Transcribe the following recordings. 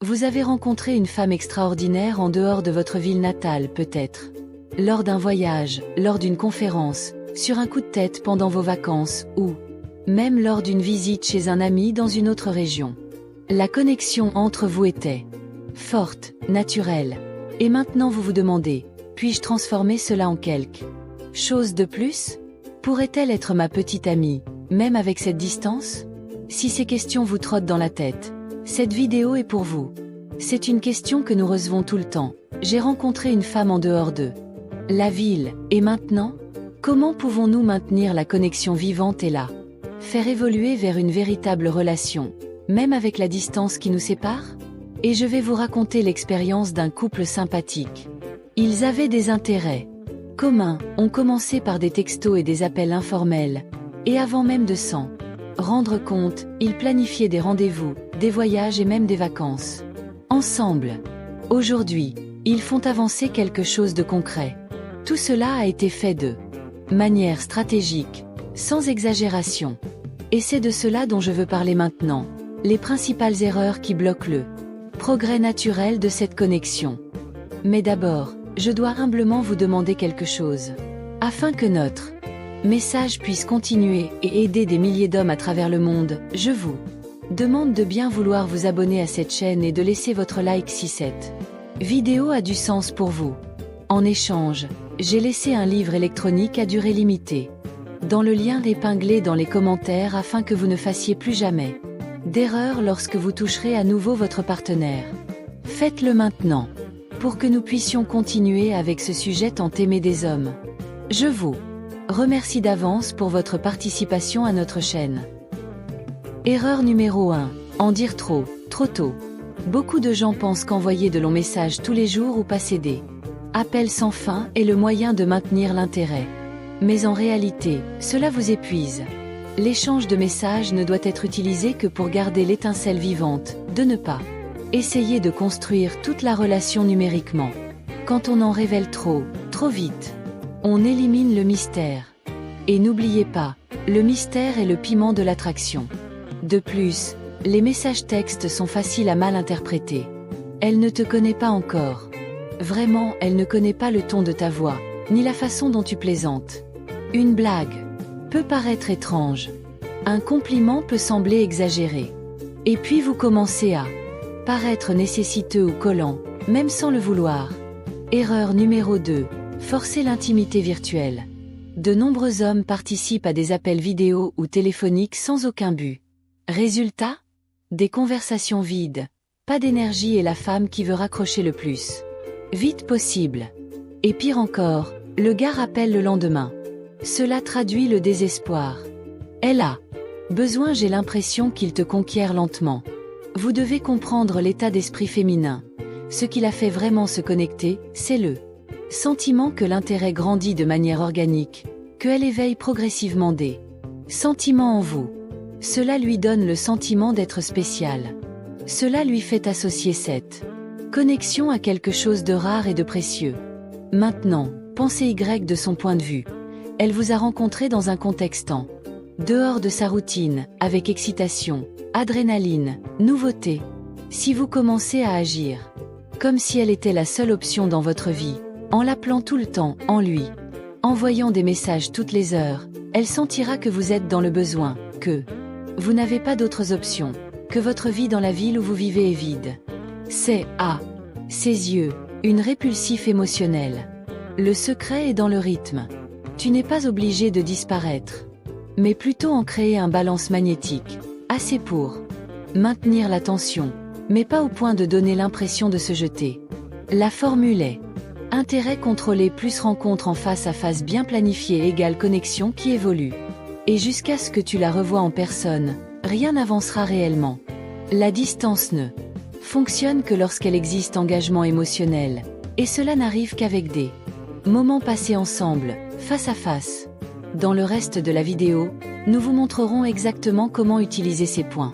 Vous avez rencontré une femme extraordinaire en dehors de votre ville natale peut-être. Lors d'un voyage, lors d'une conférence, sur un coup de tête pendant vos vacances, ou même lors d'une visite chez un ami dans une autre région. La connexion entre vous était forte, naturelle. Et maintenant vous vous demandez, puis-je transformer cela en quelque chose de plus? Pourrait-elle être ma petite amie, même avec cette distance? Si ces questions vous trottent dans la tête, cette vidéo est pour vous. C'est une question que nous recevons tout le temps. J'ai rencontré une femme en dehors de la ville, et maintenant? Comment pouvons-nous maintenir la connexion vivante et la faire évoluer vers une véritable relation, même avec la distance qui nous sépare? Et je vais vous raconter l'expérience d'un couple sympathique. Ils avaient des intérêts communs, ont commencé par des textos et des appels informels, et avant même de s'en rendre compte, ils planifiaient des rendez-vous, des voyages et même des vacances. Ensemble. Aujourd'hui, ils font avancer quelque chose de concret. Tout cela a été fait de manière stratégique, sans exagération. Et c'est de cela dont je veux parler maintenant, les principales erreurs qui bloquent le progrès naturel de cette connexion. Mais d'abord, je dois humblement vous demander quelque chose. Afin que notre message puisse continuer et aider des milliers d'hommes à travers le monde, je vous demande de bien vouloir vous abonner à cette chaîne et de laisser votre like si cette vidéo a du sens pour vous. En échange, j'ai laissé un livre électronique à durée limitée dans le lien épinglé dans les commentaires afin que vous ne fassiez plus jamais d'erreur lorsque vous toucherez à nouveau votre partenaire. Faites-le maintenant, pour que nous puissions continuer avec ce sujet tant aimé des hommes. Je vous remercie d'avance pour votre participation à notre chaîne. Erreur numéro 1. En dire trop, trop tôt. Beaucoup de gens pensent qu'envoyer de longs messages tous les jours ou passer des appels sans fin est le moyen de maintenir l'intérêt. Mais en réalité, cela vous épuise. L'échange de messages ne doit être utilisé que pour garder l'étincelle vivante, de ne pas essayer de construire toute la relation numériquement. Quand on en révèle trop, trop vite, on élimine le mystère. Et n'oubliez pas, le mystère est le piment de l'attraction. De plus, les messages textes sont faciles à mal interpréter. Elle ne te connaît pas encore. Vraiment, elle ne connaît pas le ton de ta voix, ni la façon dont tu plaisantes. Une blague peut paraître étrange. Un compliment peut sembler exagéré. Et puis vous commencez à paraître nécessiteux ou collant, même sans le vouloir. Erreur numéro 2. Forcer l'intimité virtuelle. De nombreux hommes participent à des appels vidéo ou téléphoniques sans aucun but. Résultat? Des conversations vides. Pas d'énergie et la femme qui veut raccrocher le plus vite possible. Et pire encore, le gars rappelle le lendemain. Cela traduit le désespoir. Elle a besoin, j'ai l'impression qu'il te conquiert lentement. Vous devez comprendre l'état d'esprit féminin. Ce qui la fait vraiment se connecter, c'est le sentiment que l'intérêt grandit de manière organique, qu'elle éveille progressivement des sentiments en vous. Cela lui donne le sentiment d'être spécial. Cela lui fait associer cette connexion à quelque chose de rare et de précieux. Maintenant, pensez Y de son point de vue. Elle vous a rencontré dans un contexte en dehors de sa routine, avec excitation, adrénaline, nouveauté. Si vous commencez à agir comme si elle était la seule option dans votre vie, en l'appelant tout le temps, en lui envoyant des messages toutes les heures, elle sentira que vous êtes dans le besoin, que vous n'avez pas d'autres options, que votre vie dans la ville où vous vivez est vide. C'est, à ses yeux, une répulsif émotionnelle. Le secret est dans le rythme. Tu n'es pas obligé de disparaître, mais plutôt en créer un balance magnétique, assez pour maintenir la tension, mais pas au point de donner l'impression de se jeter. La formule est intérêt contrôlé plus rencontre en face à face bien planifiée égale connexion qui évolue. Et jusqu'à ce que tu la revoies en personne, rien n'avancera réellement. La distance ne fonctionne que lorsqu'elle existe engagement émotionnel, et cela n'arrive qu'avec des moments passés ensemble, face à face. Dans le reste de la vidéo, nous vous montrerons exactement comment utiliser ces points.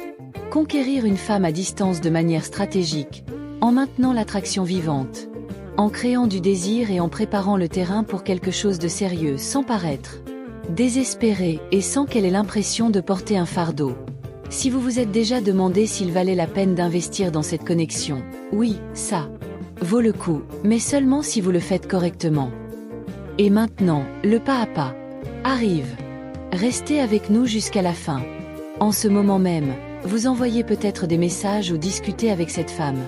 Conquérir une femme à distance de manière stratégique, en maintenant l'attraction vivante, en créant du désir et en préparant le terrain pour quelque chose de sérieux sans paraître désespéré et sans qu'elle ait l'impression de porter un fardeau. Si vous vous êtes déjà demandé s'il valait la peine d'investir dans cette connexion, oui, ça vaut le coup, mais seulement si vous le faites correctement. Et maintenant, le pas à pas arrive. Restez avec nous jusqu'à la fin. En ce moment même, vous envoyez peut-être des messages ou discutez avec cette femme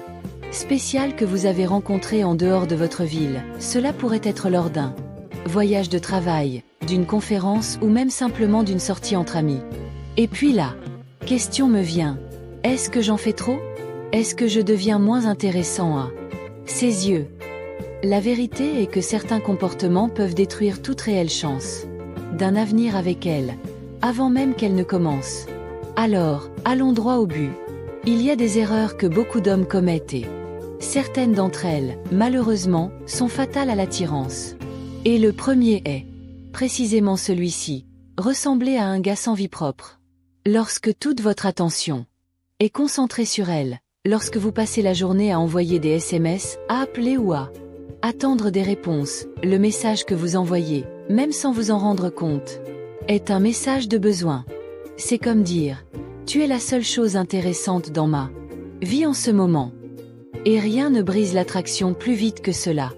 spéciale que vous avez rencontrée en dehors de votre ville. Cela pourrait être lors d'un voyage de travail, d'une conférence ou même simplement d'une sortie entre amis. Et puis là, question me vient. Est-ce que j'en fais trop? Est-ce que je deviens moins intéressant à ses yeux? La vérité est que certains comportements peuvent détruire toute réelle chance d'un avenir avec elle, avant même qu'elle ne commence. Alors, allons droit au but. Il y a des erreurs que beaucoup d'hommes commettent et certaines d'entre elles, malheureusement, sont fatales à l'attirance. Et le premier est, précisément celui-ci, ressembler à un gars sans vie propre. Lorsque toute votre attention est concentrée sur elle, lorsque vous passez la journée à envoyer des SMS, à appeler ou à attendre des réponses, le message que vous envoyez, même sans vous en rendre compte, est un message de besoin. C'est comme dire, tu es la seule chose intéressante dans ma vie en ce moment. Et rien ne brise l'attraction plus vite que cela.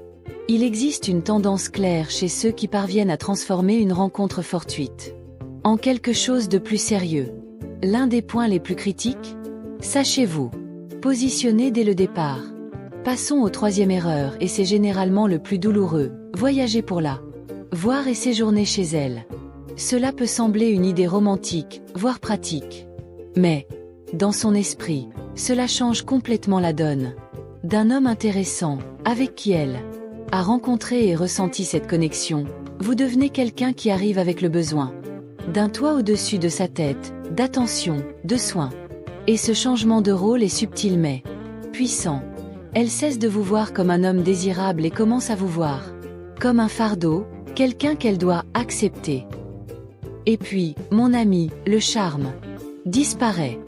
Il existe une tendance claire chez ceux qui parviennent à transformer une rencontre fortuite en quelque chose de plus sérieux. L'un des points les plus critiques, sachez-vous, positionner dès le départ. Passons aux troisième erreur et c'est généralement le plus douloureux, voyager pour la voir et séjourner chez elle. Cela peut sembler une idée romantique, voire pratique. Mais, dans son esprit, cela change complètement la donne d'un homme intéressant, avec qui elle a rencontré et ressenti cette connexion. Vous devenez quelqu'un qui arrive avec le besoin d'un toit au-dessus de sa tête, d'attention, de soins. Et ce changement de rôle est subtil mais puissant. Elle cesse de vous voir comme un homme désirable et commence à vous voir comme un fardeau, quelqu'un qu'elle doit accepter. Et puis, mon ami, le charme disparaît.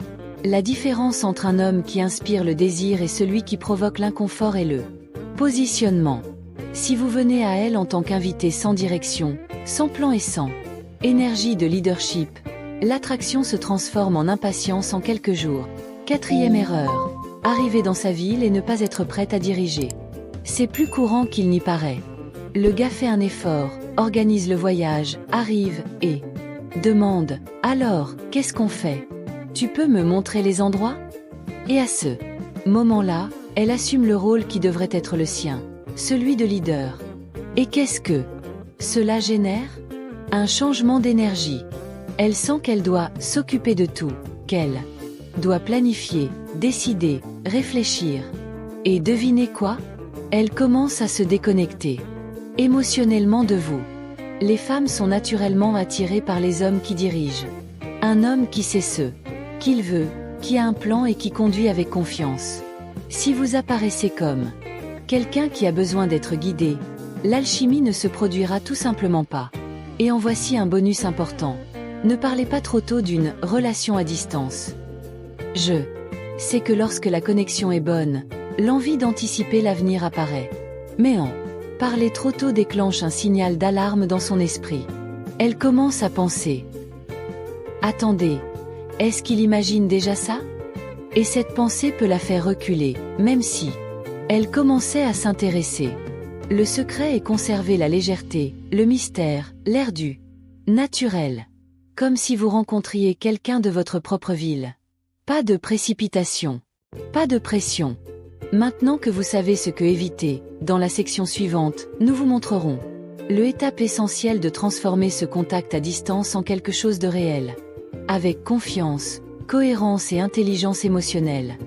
La différence entre un homme qui inspire le désir et celui qui provoque l'inconfort est le positionnement. Si vous venez à elle en tant qu'invité sans direction, sans plan et sans énergie de leadership, l'attraction se transforme en impatience en quelques jours. Quatrième erreur, arriver dans sa ville et ne pas être prête à diriger. C'est plus courant qu'il n'y paraît. Le gars fait un effort, organise le voyage, arrive, et demande, alors, qu'est-ce qu'on fait? Tu peux me montrer les endroits? Et à ce moment-là, elle assume le rôle qui devrait être le sien, celui de leader. Et qu'est-ce que cela génère? Un changement d'énergie. Elle sent qu'elle doit s'occuper de tout, qu'elle doit planifier, décider, réfléchir. Et devinez quoi? Elle commence à se déconnecter émotionnellement de vous. Les femmes sont naturellement attirées par les hommes qui dirigent. Un homme qui sait ce qu'il veut, qui a un plan et qui conduit avec confiance. Si vous apparaissez comme quelqu'un qui a besoin d'être guidé, l'alchimie ne se produira tout simplement pas. Et en voici un bonus important. Ne parlez pas trop tôt d'une relation à distance. Je sais que lorsque la connexion est bonne, l'envie d'anticiper l'avenir apparaît. Mais en parler trop tôt déclenche un signal d'alarme dans son esprit. Elle commence à penser. Attendez, est-ce qu'il imagine déjà ça? Et cette pensée peut la faire reculer, même si elle commençait à s'intéresser. Le secret est conserver la légèreté, le mystère, l'air du naturel. Comme si vous rencontriez quelqu'un de votre propre ville. Pas de précipitation. Pas de pression. Maintenant que vous savez ce que éviter, dans la section suivante, nous vous montrerons l'étape essentielle de transformer ce contact à distance en quelque chose de réel. Avec confiance, cohérence et intelligence émotionnelle.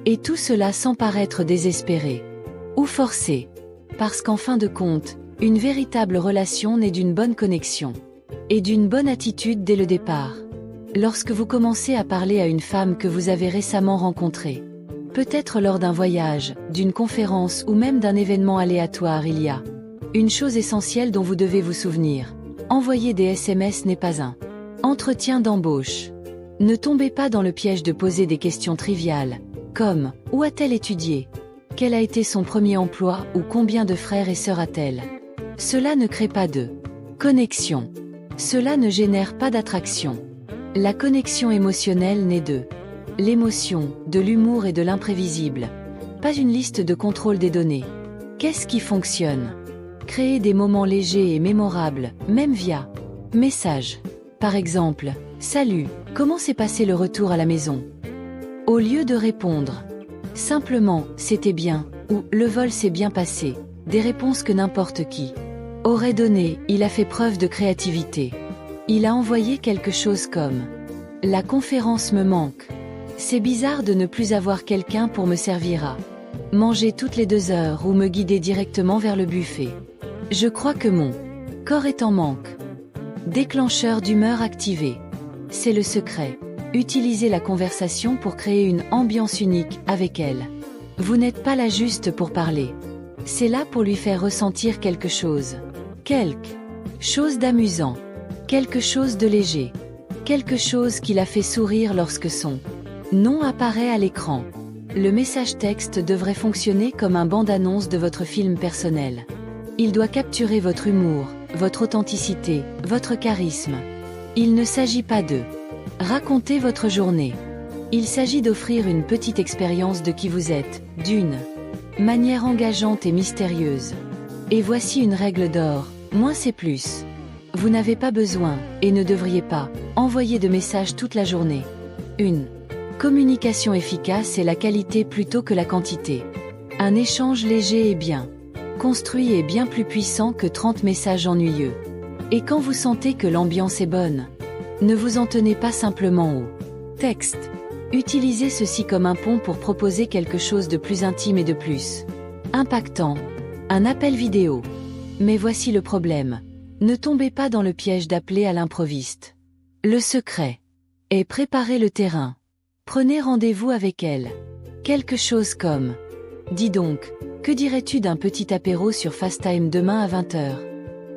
Et tout cela sans paraître désespéré ou forcé. Parce qu'en fin de compte, une véritable relation naît d'une bonne connexion et d'une bonne attitude dès le départ. Lorsque vous commencez à parler à une femme que vous avez récemment rencontrée, peut-être lors d'un voyage, d'une conférence ou même d'un événement aléatoire, il y a une chose essentielle dont vous devez vous souvenir. Envoyer des SMS n'est pas un entretien d'embauche. Ne tombez pas dans le piège de poser des questions triviales, comme « Où a-t-elle étudié ? Quel a été son premier emploi ou combien de frères et sœurs a-t-elle » Cela ne crée pas de connexion. Cela ne génère pas d'attraction. La connexion émotionnelle naît de l'émotion, de l'humour et de l'imprévisible. Pas une liste de contrôle des données. Qu'est-ce qui fonctionne? Créer des moments légers et mémorables, même via message. Par exemple, salut, comment s'est passé le retour à la maison? Au lieu de répondre simplement, c'était bien, ou le vol s'est bien passé, des réponses que n'importe qui aurait donné, il a fait preuve de créativité. Il a envoyé quelque chose comme la conférence me manque. C'est bizarre de ne plus avoir quelqu'un pour me servir à manger toutes les 2 heures ou me guider directement vers le buffet. Je crois que mon corps est en manque. Déclencheur d'humeur activé. C'est le secret. Utilisez la conversation pour créer une ambiance unique avec elle. Vous n'êtes pas là juste pour parler. C'est là pour lui faire ressentir quelque chose. Quelque chose d'amusant. Quelque chose de léger. Quelque chose qui la fait sourire lorsque son nom apparaît à l'écran. Le message texte devrait fonctionner comme un bande-annonce de votre film personnel. Il doit capturer votre humour, votre authenticité, votre charisme. Il ne s'agit pas de raconter votre journée. Il s'agit d'offrir une petite expérience de qui vous êtes, d'une manière engageante et mystérieuse. Et voici une règle d'or, moins c'est plus. Vous n'avez pas besoin, et ne devriez pas, envoyer de messages toute la journée. Une communication efficace est la qualité plutôt que la quantité. Un échange léger et bien construit est bien plus puissant que 30 messages ennuyeux. Et quand vous sentez que l'ambiance est bonne, ne vous en tenez pas simplement au texte. Utilisez ceci comme un pont pour proposer quelque chose de plus intime et de plus impactant. Un appel vidéo. Mais voici le problème. Ne tombez pas dans le piège d'appeler à l'improviste. Le secret est préparer le terrain. Prenez rendez-vous avec elle. Quelque chose comme dis donc, que dirais-tu d'un petit apéro sur FaceTime demain à 20 h?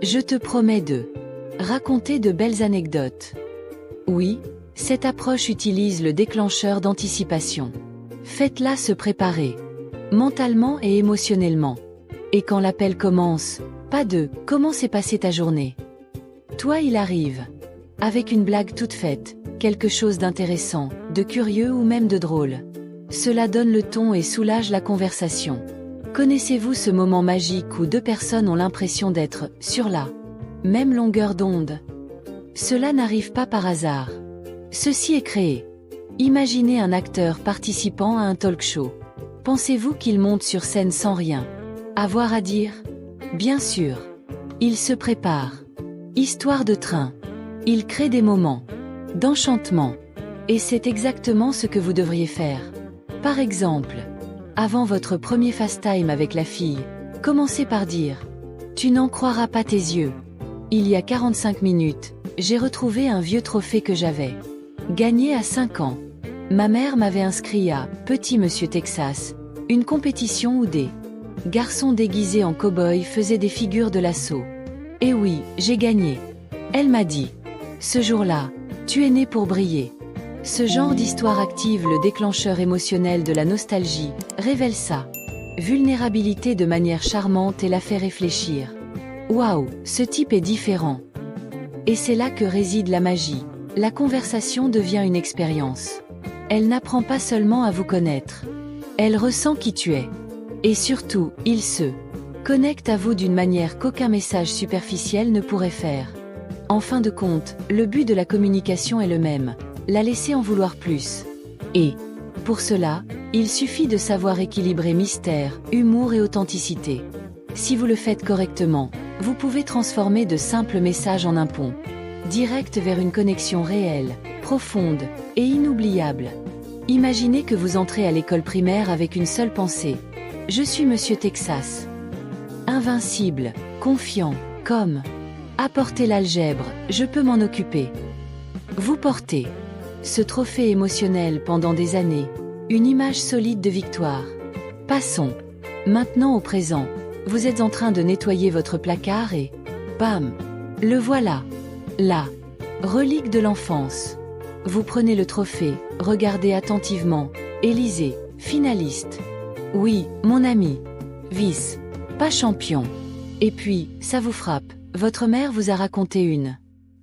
Je te promets de raconter de belles anecdotes. Oui, cette approche utilise le déclencheur d'anticipation. Faites-la se préparer, mentalement et émotionnellement. Et quand l'appel commence, pas de « Comment s'est passée ta journée ?» Toi il arrive. Avec une blague toute faite, quelque chose d'intéressant, de curieux ou même de drôle. Cela donne le ton et soulage la conversation. Connaissez-vous ce moment magique où 2 personnes ont l'impression d'être sur la même longueur d'onde? Cela n'arrive pas par hasard. Ceci est créé. Imaginez un acteur participant à un talk show. Pensez-vous qu'il monte sur scène sans rien avoir à dire? Bien sûr. Il se prépare. Histoire de train. Il crée des moments d'enchantement. Et c'est exactement ce que vous devriez faire. Par exemple, avant votre premier FaceTime avec la fille, commencez par dire « Tu n'en croiras pas tes yeux. Il y a 45 minutes, j'ai retrouvé un vieux trophée que j'avais gagné à 5 ans. Ma mère m'avait inscrit à « Petit Monsieur Texas », une compétition où des garçons déguisés en cow-boy faisaient des figures de l'assaut. Et oui, j'ai gagné. Elle m'a dit « Ce jour-là, tu es né pour briller. » Ce genre d'histoire active le déclencheur émotionnel de la nostalgie, révèle sa vulnérabilité de manière charmante et la fait réfléchir. Waouh, ce type est différent. Et c'est là que réside la magie. La conversation devient une expérience. Elle n'apprend pas seulement à vous connaître. Elle ressent qui tu es. Et surtout, il se connecte à vous d'une manière qu'aucun message superficiel ne pourrait faire. En fin de compte, le but de la communication est le même. La laisser en vouloir plus. Et, pour cela, il suffit de savoir équilibrer mystère, humour et authenticité. Si vous le faites correctement, vous pouvez transformer de simples messages en un pont direct vers une connexion réelle, profonde et inoubliable. Imaginez que vous entrez à l'école primaire avec une seule pensée. Je suis Monsieur Texas. Invincible, confiant, comme apportez l'algèbre, je peux m'en occuper. Vous portez ce trophée émotionnel pendant des années, une image solide de victoire. Passons maintenant au présent. Vous êtes en train de nettoyer votre placard et bam, le voilà. La relique de l'enfance. Vous prenez le trophée, regardez attentivement, et lisez, finaliste. Oui, mon ami. Vice. Pas champion. Et puis, ça vous frappe, votre mère vous a raconté une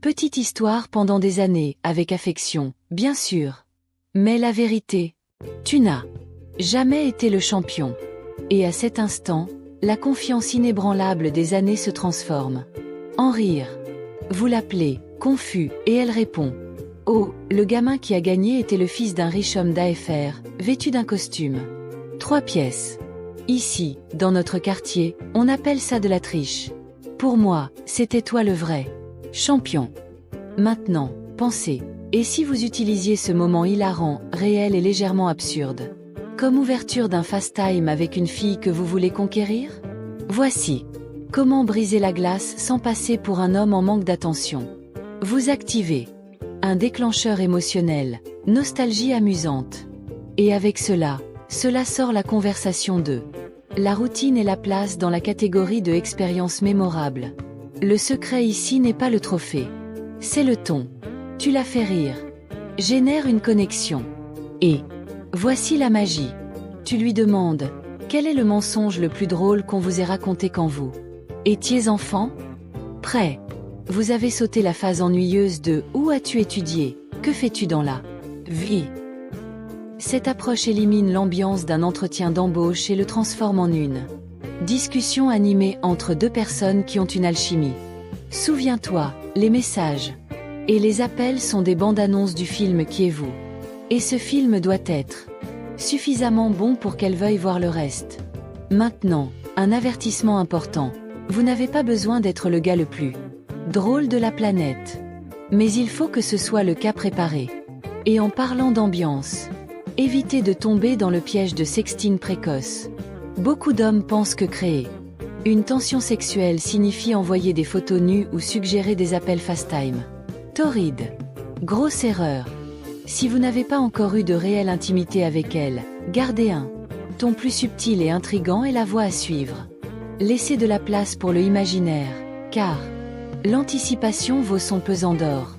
Petite histoire pendant des années, avec affection, bien sûr. Mais la vérité, tu n'as jamais été le champion. Et à cet instant, la confiance inébranlable des années se transforme en rire. Vous l'appelez, confus, et elle répond. Oh, le gamin qui a gagné était le fils d'un riche homme d'affaires, vêtu d'un costume. 3 pièces. Ici, dans notre quartier, on appelle ça de la triche. Pour moi, c'était toi le vrai champion. Maintenant, pensez, et si vous utilisiez ce moment hilarant, réel et légèrement absurde, comme ouverture d'un fast-time avec une fille que vous voulez conquérir? Voici comment briser la glace sans passer pour un homme en manque d'attention. Vous activez un déclencheur émotionnel, nostalgie amusante. Et avec cela sort la conversation de la routine et la place dans la catégorie de expériences mémorables. Le secret ici n'est pas le trophée. C'est le ton. Tu la fais rire. Génère une connexion. Et voici la magie. Tu lui demandes, quel est le mensonge le plus drôle qu'on vous ait raconté quand vous étiez enfant? Prêt. Vous avez sauté la phase ennuyeuse de « Où as-tu étudié? Que fais-tu dans la vie ?» Cette approche élimine l'ambiance d'un entretien d'embauche et le transforme en une discussion animée entre 2 personnes qui ont une alchimie. Souviens-toi, les messages et les appels sont des bandes-annonces du film qui est vous. Et ce film doit être suffisamment bon pour qu'elle veuille voir le reste. Maintenant, un avertissement important. Vous n'avez pas besoin d'être le gars le plus drôle de la planète. Mais il faut que ce soit le cas préparé. Et en parlant d'ambiance, évitez de tomber dans le piège de sexting précoce. Beaucoup d'hommes pensent que créer une tension sexuelle signifie envoyer des photos nues ou suggérer des appels fast-time. Torride. Grosse erreur. Si vous n'avez pas encore eu de réelle intimité avec elle, gardez un ton plus subtil et intrigant est la voie à suivre. Laissez de la place pour le imaginaire, car l'anticipation vaut son pesant d'or.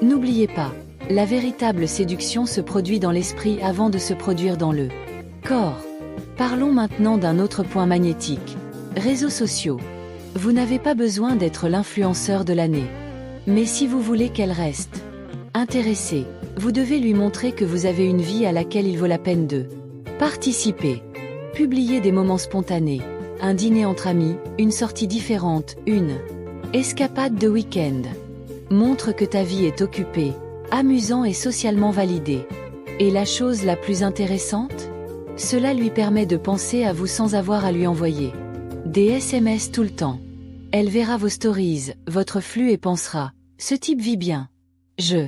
N'oubliez pas, la véritable séduction se produit dans l'esprit avant de se produire dans le corps. Parlons maintenant d'un autre point magnétique. Réseaux sociaux. Vous n'avez pas besoin d'être l'influenceur de l'année. Mais si vous voulez qu'elle reste intéressée, vous devez lui montrer que vous avez une vie à laquelle il vaut la peine de participer. Publiez des moments spontanés, un dîner entre amis, une sortie différente, une escapade de week-end. Montre que ta vie est occupée, amusant et socialement validé. Et la chose la plus intéressante? Cela lui permet de penser à vous sans avoir à lui envoyer des SMS tout le temps. Elle verra vos stories, votre flux et pensera, ce type vit bien. Je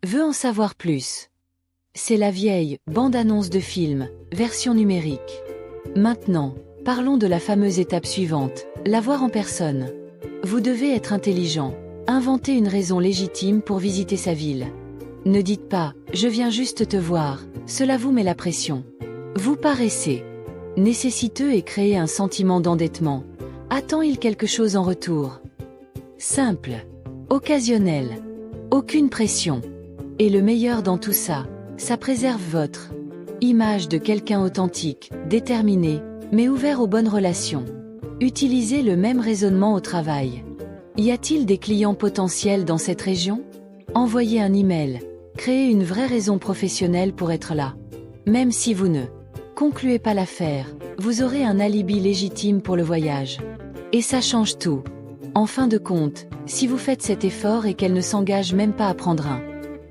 veux en savoir plus. C'est la vieille bande-annonce de film, version numérique. Maintenant, parlons de la fameuse étape suivante, la voir en personne. Vous devez être intelligent, inventer une raison légitime pour visiter sa ville. Ne dites pas, je viens juste te voir, cela vous met la pression. Vous paraissez nécessiteux et créez un sentiment d'endettement. Attend-il quelque chose en retour? Simple, occasionnel, aucune pression. Et le meilleur dans tout ça, ça préserve votre image de quelqu'un authentique, déterminé, mais ouvert aux bonnes relations. Utilisez le même raisonnement au travail. Y a-t-il des clients potentiels dans cette région? Envoyez un email. Créez une vraie raison professionnelle pour être là. Même si vous ne concluez pas l'affaire, vous aurez un alibi légitime pour le voyage. Et ça change tout. En fin de compte, si vous faites cet effort et qu'elle ne s'engage même pas à prendre un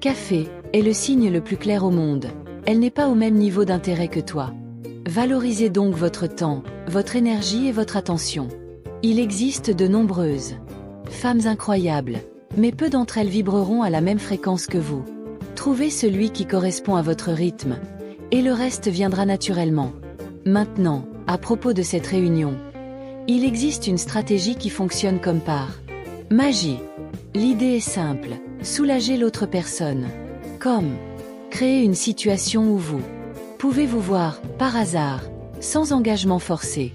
café, est le signe le plus clair au monde. Elle n'est pas au même niveau d'intérêt que toi. Valorisez donc votre temps, votre énergie et votre attention. Il existe de nombreuses femmes incroyables, mais peu d'entre elles vibreront à la même fréquence que vous. Trouvez celui qui correspond à votre rythme, et le reste viendra naturellement. Maintenant, à propos de cette réunion, il existe une stratégie qui fonctionne comme par magie. L'idée est simple, soulager l'autre personne. Comme créer une situation où vous pouvez vous voir, par hasard, sans engagement forcé.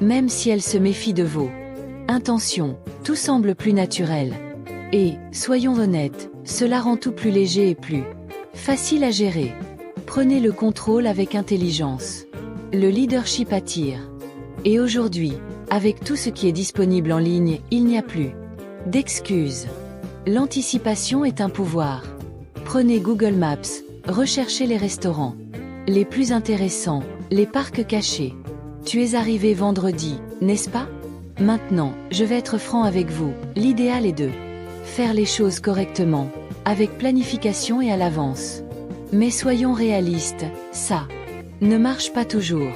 Même si elle se méfie de vos intentions, tout semble plus naturel. Et, soyons honnêtes, cela rend tout plus léger et plus facile à gérer. Prenez le contrôle avec intelligence. Le leadership attire. Et aujourd'hui, avec tout ce qui est disponible en ligne, il n'y a plus d'excuses. L'anticipation est un pouvoir. Prenez Google Maps, recherchez les restaurants les plus intéressants, les parcs cachés. Tu es arrivé vendredi, n'est-ce pas? Maintenant, je vais être franc avec vous, l'idéal est de faire les choses correctement, avec planification et à l'avance. Mais soyons réalistes, ça ne marche pas toujours.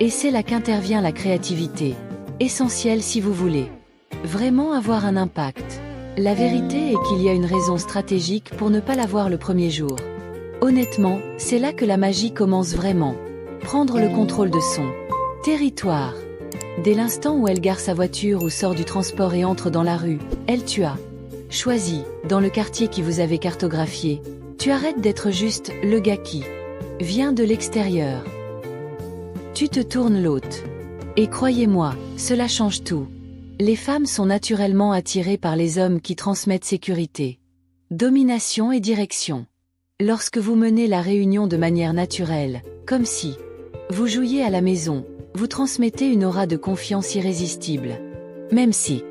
Et c'est là qu'intervient la créativité, essentielle si vous voulez vraiment avoir un impact. La vérité est qu'il y a une raison stratégique pour ne pas l'avoir le premier jour. Honnêtement, c'est là que la magie commence vraiment. Prendre le contrôle de son territoire. Dès l'instant où elle gare sa voiture ou sort du transport et entre dans la rue, tu as choisi, dans le quartier qui vous avez cartographié, tu arrêtes d'être juste le gars qui vient de l'extérieur. Tu te tournes l'autre. Et croyez-moi, cela change tout. Les femmes sont naturellement attirées par les hommes qui transmettent sécurité, domination et direction. Lorsque vous menez la réunion de manière naturelle, comme si vous jouiez à la maison, vous transmettez une aura de confiance irrésistible. Même si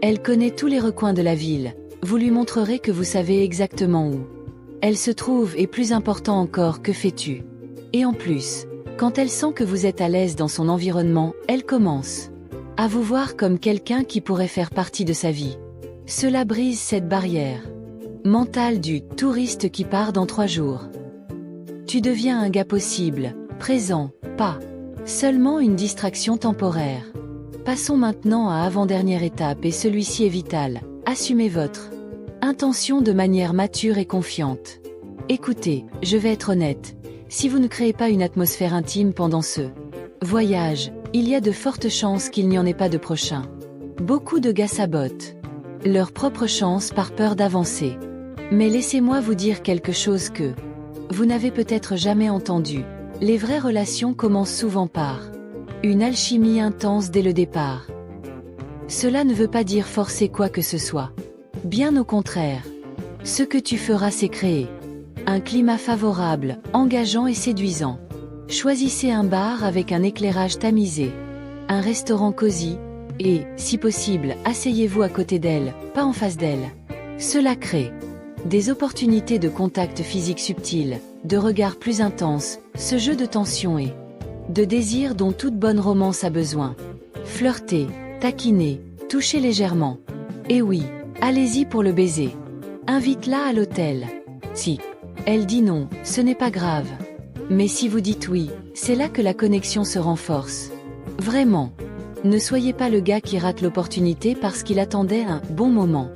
elle connaît tous les recoins de la ville, vous lui montrerez que vous savez exactement où elle se trouve et plus important encore que fais-tu. Et en plus, quand elle sent que vous êtes à l'aise dans son environnement, elle commence à vous voir comme quelqu'un qui pourrait faire partie de sa vie. Cela brise cette barrière mentale du touriste qui part dans 3 jours. Tu deviens un gars possible, présent, pas seulement une distraction temporaire. Passons maintenant à avant-dernière étape et celui-ci est vital. Assumez votre intention de manière mature et confiante. Écoutez, je vais être honnête, si vous ne créez pas une atmosphère intime pendant ce voyage, il y a de fortes chances qu'il n'y en ait pas de prochain. Beaucoup de gars sabotent leur propre chance par peur d'avancer. Mais laissez-moi vous dire quelque chose que vous n'avez peut-être jamais entendu. Les vraies relations commencent souvent par une alchimie intense dès le départ. Cela ne veut pas dire forcer quoi que ce soit. Bien au contraire. Ce que tu feras, c'est créer un climat favorable, engageant et séduisant. Choisissez un bar avec un éclairage tamisé, un restaurant cosy, et, si possible, asseyez-vous à côté d'elle, pas en face d'elle. Cela crée des opportunités de contact physique subtil, de regard plus intense, ce jeu de tension et de désir dont toute bonne romance a besoin. Flirter, taquiner, toucher légèrement. Et oui, allez-y pour le baiser. Invite-la à l'hôtel. Si elle dit non, ce n'est pas grave. Mais si vous dites oui, c'est là que la connexion se renforce. Vraiment. Ne soyez pas le gars qui rate l'opportunité parce qu'il attendait un bon moment,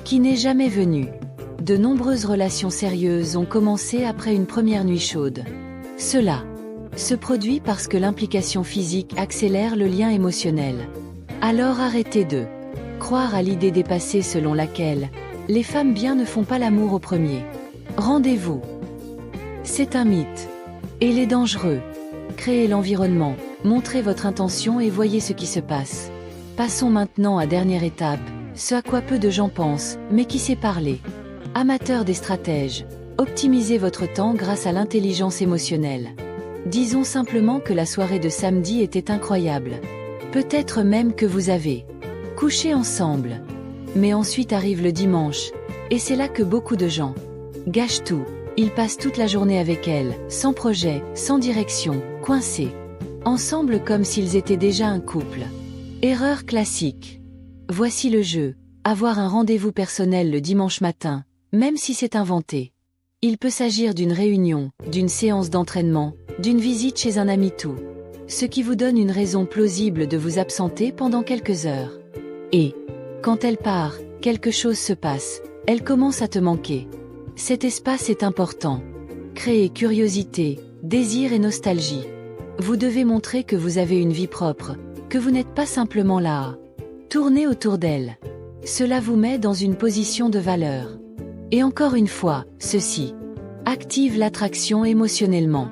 qui n'est jamais venu. De nombreuses relations sérieuses ont commencé après une première nuit chaude. Cela se produit parce que l'implication physique accélère le lien émotionnel. Alors arrêtez de croire à l'idée dépassée selon laquelle les femmes bien ne font pas l'amour au premier rendez-vous. C'est un mythe. Et il est dangereux. Créez l'environnement, montrez votre intention et voyez ce qui se passe. Passons maintenant à dernière étape, ce à quoi peu de gens pensent, mais qui sait parler. Amateurs des stratèges, optimisez votre temps grâce à l'intelligence émotionnelle. Disons simplement que la soirée de samedi était incroyable. Peut-être même que vous avez couché ensemble. Mais ensuite arrive le dimanche, et c'est là que beaucoup de gens gâchent tout. Ils passent toute la journée avec elle, sans projet, sans direction, coincés. Ensemble comme s'ils étaient déjà un couple. Erreur classique. Voici le jeu. Avoir un rendez-vous personnel le dimanche matin, même si c'est inventé. Il peut s'agir d'une réunion, d'une séance d'entraînement, d'une visite chez un ami tout. Ce qui vous donne une raison plausible de vous absenter pendant quelques heures. Et, quand elle part, quelque chose se passe, elle commence à te manquer. Cet espace est important. Créez curiosité, désir et nostalgie. Vous devez montrer que vous avez une vie propre, que vous n'êtes pas simplement là à tourner autour d'elle. Cela vous met dans une position de valeur. Et encore une fois, ceci active l'attraction émotionnellement.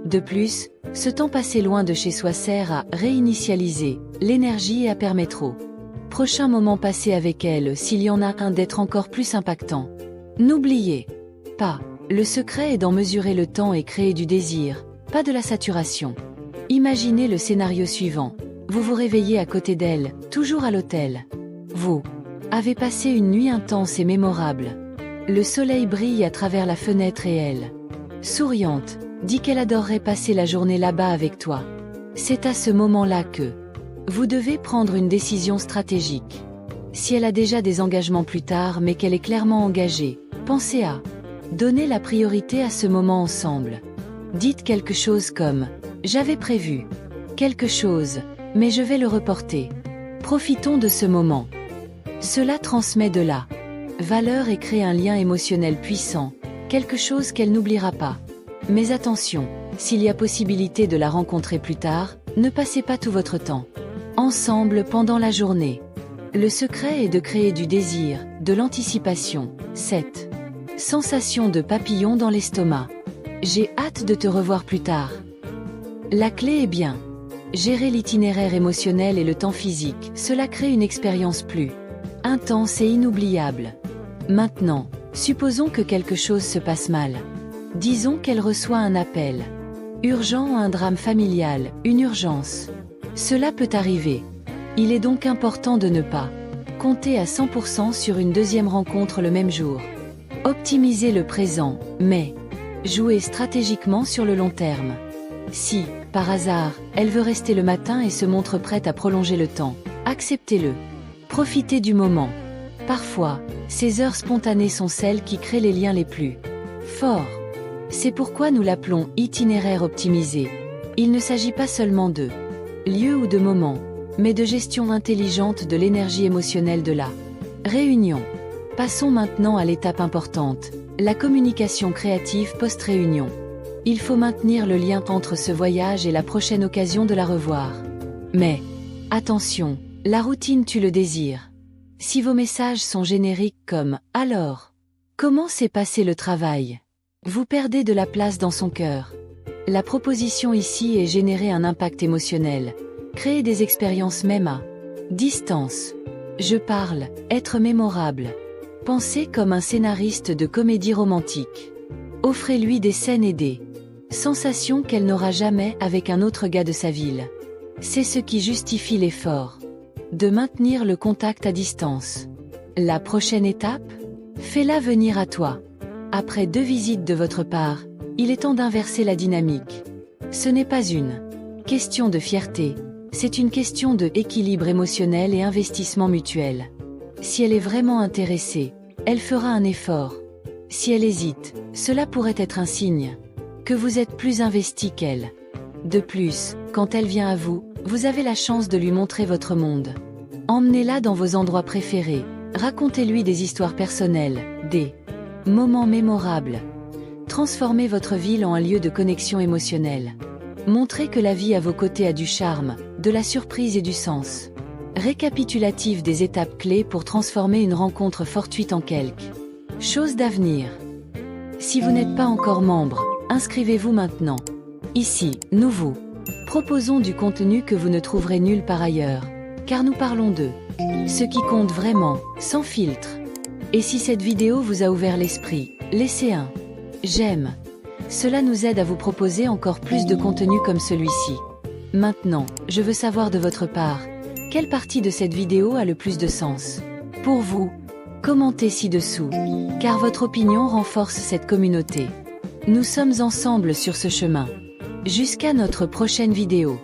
De plus, ce temps passé loin de chez soi sert à réinitialiser l'énergie et à permettre au prochain moment passé avec elle, s'il y en a un, d'être encore plus impactant. N'oubliez pas, le secret est d'en mesurer le temps et créer du désir, pas de la saturation. Imaginez le scénario suivant. Vous vous réveillez à côté d'elle, toujours à l'hôtel. Vous avez passé une nuit intense et mémorable. Le soleil brille à travers la fenêtre et elle, souriante, dit qu'elle adorerait passer la journée là-bas avec toi. C'est à ce moment-là que vous devez prendre une décision stratégique. Si elle a déjà des engagements plus tard mais qu'elle est clairement engagée, pensez à donner la priorité à ce moment ensemble. Dites quelque chose comme « J'avais prévu quelque chose, mais je vais le reporter. Profitons de ce moment ». Cela transmet de la valeur et crée un lien émotionnel puissant, quelque chose qu'elle n'oubliera pas. Mais attention, s'il y a possibilité de la rencontrer plus tard, ne passez pas tout votre temps ensemble pendant la journée. Le secret est de créer du désir, de l'anticipation, cette sensation de papillon dans l'estomac. J'ai hâte de te revoir plus tard. La clé est bien gérer l'itinéraire émotionnel et le temps physique, cela crée une expérience plus intense et inoubliable. Maintenant, supposons que quelque chose se passe mal. Disons qu'elle reçoit un appel urgent ou un drame familial, une urgence. Cela peut arriver. Il est donc important de ne pas compter à 100% sur une deuxième rencontre le même jour. Optimisez le présent, mais jouez stratégiquement sur le long terme. Si, par hasard, elle veut rester le matin et se montre prête à prolonger le temps, acceptez-le. Profitez du moment. Parfois, ces heures spontanées sont celles qui créent les liens les plus forts. C'est pourquoi nous l'appelons itinéraire optimisé. Il ne s'agit pas seulement de lieu ou de moment, mais de gestion intelligente de l'énergie émotionnelle de la réunion. Passons maintenant à l'étape importante, la communication créative post-réunion. Il faut maintenir le lien entre ce voyage et la prochaine occasion de la revoir. Mais, attention, la routine tue le désir. Si vos messages sont génériques comme « Alors, comment s'est passé le travail ?», vous perdez de la place dans son cœur. La proposition ici est générer un impact émotionnel, créer des expériences même à distance. Je parle, être mémorable. Pensez comme un scénariste de comédie romantique. Offrez-lui des scènes et des sensations qu'elle n'aura jamais avec un autre gars de sa ville. C'est ce qui justifie l'effort de maintenir le contact à distance. La prochaine étape ? Fais-la venir à toi. Après 2 visites de votre part, il est temps d'inverser la dynamique. Ce n'est pas une question de fierté, c'est une question de équilibre émotionnel et investissement mutuel. Si elle est vraiment intéressée, elle fera un effort. Si elle hésite, cela pourrait être un signe que vous êtes plus investi qu'elle. De plus, quand elle vient à vous, vous avez la chance de lui montrer votre monde. Emmenez-la dans vos endroits préférés, racontez-lui des histoires personnelles, des moments mémorables. Transformez votre ville en un lieu de connexion émotionnelle. Montrez que la vie à vos côtés a du charme, de la surprise et du sens. Récapitulatif des étapes clés pour transformer une rencontre fortuite en quelque chose d'avenir. Si vous n'êtes pas encore membre, inscrivez-vous maintenant. Ici, nous vous proposons du contenu que vous ne trouverez nulle part ailleurs, car nous parlons de ce qui compte vraiment, sans filtre. Et si cette vidéo vous a ouvert l'esprit, laissez un j'aime. Cela nous aide à vous proposer encore plus de contenu comme celui-ci. Maintenant, je veux savoir de votre part, quelle partie de cette vidéo a le plus de sens pour vous? Commentez ci-dessous, car votre opinion renforce cette communauté. Nous sommes ensemble sur ce chemin. Jusqu'à notre prochaine vidéo.